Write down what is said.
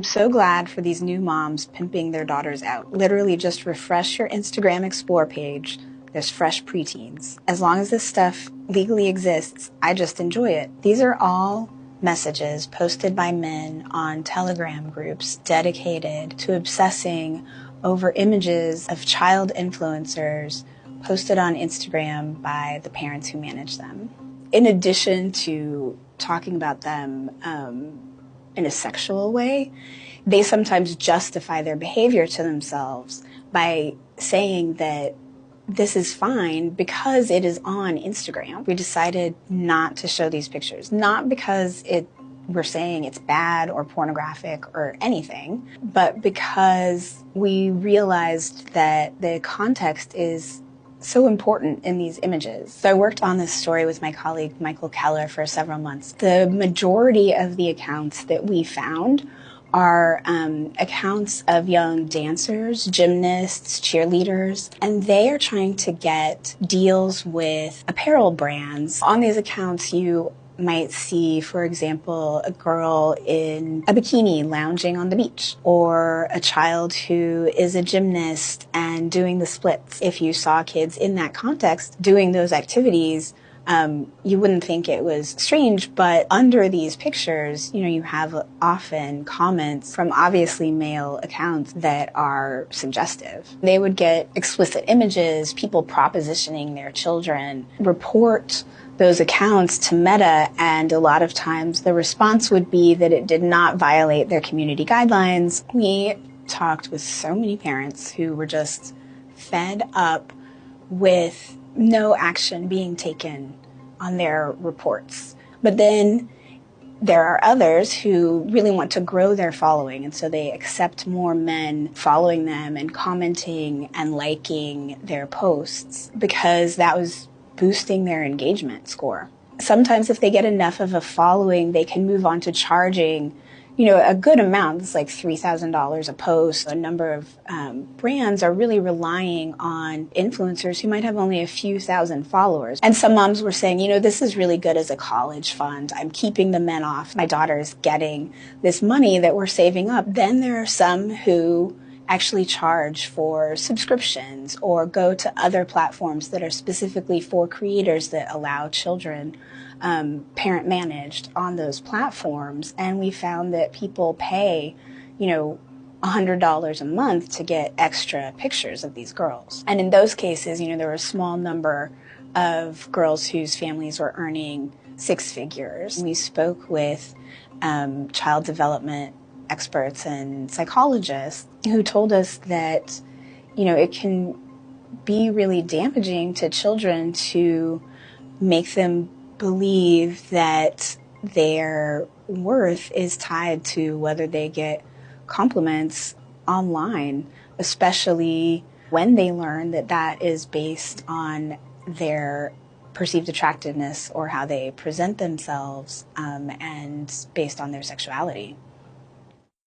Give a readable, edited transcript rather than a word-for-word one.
I'm so glad for these new moms pimping their daughters out. Literally just refresh your Instagram Explore page. There's fresh preteens. As long as this stuff legally exists, I just enjoy it. These are all messages posted by men on Telegram groups dedicated to obsessing over images of child influencers posted on Instagram by the parents who manage them. In addition to talking about them in a sexual way, they sometimes justify their behavior to themselves by saying that this is fine because it is on Instagram. We decided not to show these pictures, not because we're saying it's bad or pornographic or anything, but because we realized that the context is so important in these images. So I worked on this story with my colleague Michael Keller for several months. The majority of the accounts that we found are accounts of young dancers, gymnasts, cheerleaders, and they are trying to get deals with apparel brands. On these accounts, you might see, for example, a girl in a bikini lounging on the beach, or a child who is a gymnast and doing the splits. If you saw kids in that context doing those activities, you wouldn't think it was strange, but under these pictures, you have often comments from obviously male accounts that are suggestive. They would get explicit images, people propositioning their children, report those accounts to Meta, and a lot of times the response would be that it did not violate their community guidelines. We talked with so many parents who were just fed up with no action being taken on their reports. But then there are others who really want to grow their following, and so they accept more men following them and commenting and liking their posts because that was boosting their engagement score. Sometimes if they get enough of a following, they can move on to charging a good amount. It's like $3,000 a post. A number of brands are really relying on influencers who might have only a few thousand followers. And some moms were saying, this is really good as a college fund. I'm keeping the men off. My daughter is getting this money that we're saving up. Then there are some who actually charge for subscriptions or go to other platforms that are specifically for creators that allow children parent managed on those platforms. And we found that people pay, $100 a month to get extra pictures of these girls. And in those cases, there were a small number of girls whose families were earning six figures. We spoke with child development experts and psychologists who told us that, it can be really damaging to children to make them believe that their worth is tied to whether they get compliments online, especially when they learn that that is based on their perceived attractiveness or how they present themselves and based on their sexuality.